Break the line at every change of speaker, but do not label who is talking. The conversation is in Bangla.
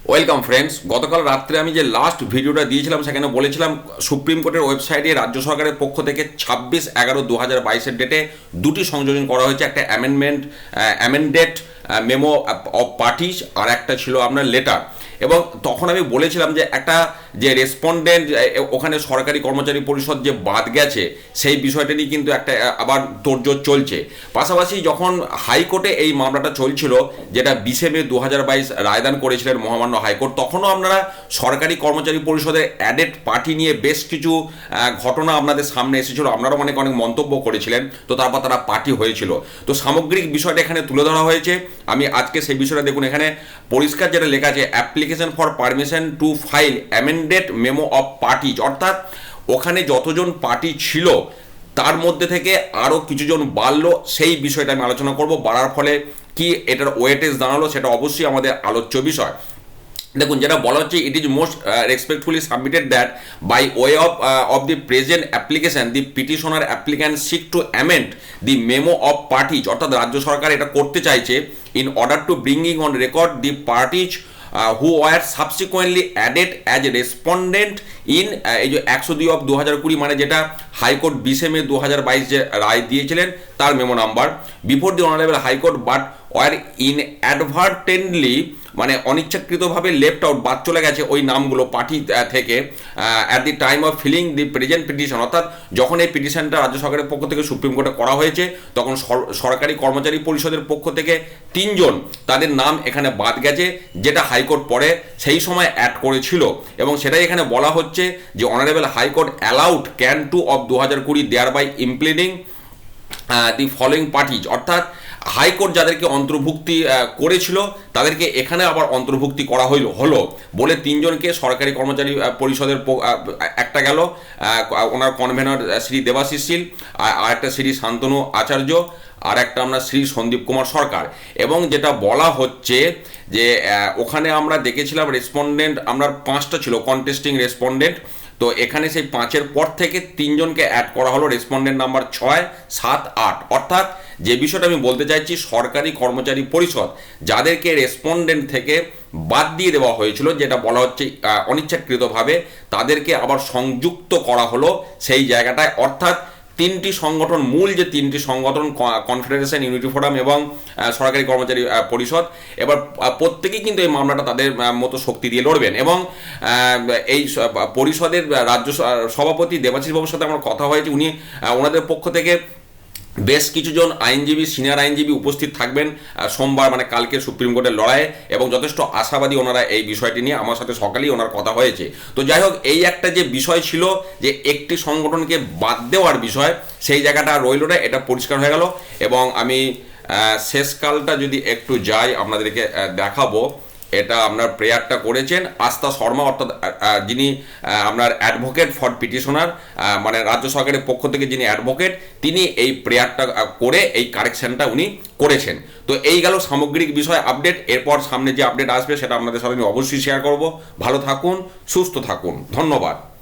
ওয়েলকাম ফ্রেন্ডস, গতকাল রাত্রে আমি যে লাস্ট ভিডিওটা দিয়েছিলাম সেখানে বলেছিলাম সুপ্রিম কোর্টের ওয়েবসাইটে রাজ্য সরকারের পক্ষ থেকে 26/11/2022 ডেটে দুটি সংযোজন করা হয়েছে। একটা অ্যামেন্ডেড মেমো অফ পার্টিজ আর একটা ছিল আপনার লেটার। এবং তখন আমি বলেছিলাম যে একটা যে রেসপন্ডেন্ট ওখানে সরকারি কর্মচারী পরিষদ যে বাদ গেছে সেই বিষয়টা নিয়ে কিন্তু একটা আবার তোড়জোড় চলছে। পাশাপাশি যখন হাইকোর্টে এই মামলাটা চলছিল, যেটা 20 মে 2022 রায়দান করেছিলেন মহামান্য হাইকোর্ট, তখনও আপনারা সরকারি কর্মচারী পরিষদের অ্যাডেড পার্টি নিয়ে বেশ কিছু ঘটনা আপনাদের সামনে এসেছিল, আপনারাও অনেক মন্তব্য করেছিলেন। তো তারপর তারা পার্টি হয়েছিল। তো সামগ্রিক বিষয়টা এখানে তুলে ধরা হয়েছে। আমি আজকে সেই বিষয়টা দেখুন, এখানে পরিষ্কার যেটা লেখা আছে, application for permission to file amended memo of parties, অর্থাৎ ওখানে যতজন পার্টি ছিল তার মধ্যে থেকে আরও কিছুজন বাড়লো, সেই বিষয়টা আমি আলোচনা করব। বাড়ার ফলে কি এটার ওয়েটেজ দাঁড়ালো সেটা অবশ্যই আমাদের আলোচ্য বিষয়। দেখুন, যেটা বলা হচ্ছে, it is most respectfully submitted that by way of the present application the petitioner applicant seek to amend the memo of parties, অর্থাৎ রাজ্য সরকার এটা করতে চাইছে in order to bringing on record the parties who were subsequently added as respondent in এই যে 102/2020, মানে যেটা হাইকোর্ট 20 মে 2022 যে রায় দিয়েছিলেন তার memo number, before the honourable high court but were inadvertently, মানে অনিচ্ছাকৃতভাবে লেফট আউট, বাদ চলে গেছে ওই নামগুলো পার্টি থেকে at the time of feeling the present petition. অর্থাৎ যখন এই পিটিশনটা রাজ্য সরকারের পক্ষ থেকে সুপ্রিম কোর্টে করা হয়েছে তখন সরকারি কর্মচারী পরিষদের পক্ষ থেকে 3 জন তাদের নাম এখানে বাদ গেছে, যেটা হাইকোর্ট পরে সেই সময় অ্যাড করেছিল। এবং সেটাই এখানে বলা হচ্ছে যে honourable high court allowed can 2 of 2020 there by impleading the following parties, অর্থাৎ হাইকোর্ট যাদেরকে অন্তর্ভুক্তি করেছিল তাদেরকে এখানে আবার অন্তর্ভুক্তি করা হলো বলে 3 জনকে সরকারি কর্মচারী পরিষদের একটা গেল ওনার কনভেনর শ্রী দেবাশিস শীল, আর একটা শ্রী শান্তনু আচার্য, আর একটা আমরা শ্রী সন্দীপ কুমার সরকার। এবং যেটা বলা হচ্ছে যে ওখানে আমরা দেখেছিলাম রেসপন্ডেন্ট আমরা 5টা ছিল কন্টেস্টিং রেসপন্ডেন্ট। তো এখানে সেই 5-এর পর থেকে 3 জনকে অ্যাড করা হলো, রেসপন্ডেন্ট নাম্বার 6, 7, 8। অর্থাৎ যে বিষয়টা আমি বলতে চাইছি, সরকারি কর্মচারী পরিষদ যাদেরকে রেসপন্ডেন্ট থেকে বাদ দিয়ে দেওয়া হয়েছিল, যেটা বলা হচ্ছে অনিচ্ছাকৃতভাবে, তাদেরকে আবার সংযুক্ত করা হলো সেই জায়গাটায়। অর্থাৎ 3টি সংগঠন, মূল যে 3টি সংগঠন, কনফেডারেশন, ইউনিটি ফোরাম এবং সরকারি কর্মচারী পরিষদ, এবার প্রত্যেকেই কিন্তু এই মামলাটা তাদের মতো শক্তি দিয়ে লড়বেন। এবং এই পরিষদের রাজ্য সভাপতি দেবাশিস বাবুর সাথে আমার কথা হয়েছে, উনি ওনাদের পক্ষ থেকে বেশ কিছুজন আইনজীবী, সিনিয়র আইনজীবী উপস্থিত থাকবেন সোমবার, মানে কালকে সুপ্রিম কোর্টের লড়াইয়ে, এবং যথেষ্ট আশাবাদী ওনারা এই বিষয়টি নিয়ে। আমার সাথে সকালেই ওনার কথা হয়েছে। তো যাই হোক, এই একটা যে বিষয় ছিল যে একটি সংগঠনকে বাদ দেওয়ার বিষয়, সেই জায়গাটা রইল না, এটা পরিষ্কার হয়ে গেল। এবং আমি শেষকালটা যদি একটু যাই আপনাদেরকে দেখাবো। এটা আপনার প্রেয়ারটা করেছেন আস্থা শর্মা, অর্থাৎ যিনি আপনার অ্যাডভোকেট ফর পিটিশনার, মানে রাজ্য সরকারের পক্ষ থেকে যিনি অ্যাডভোকেট, তিনি এই প্রেয়ারটা করে এই কারেকশনটা উনি করেছেন। তো এই গেল সামগ্রিক বিষয় আপডেট। এরপর সামনে যে আপডেট আসবে সেটা আপনাদের সাথে আমি অবশ্যই শেয়ার করব। ভালো থাকুন, সুস্থ থাকুন, ধন্যবাদ।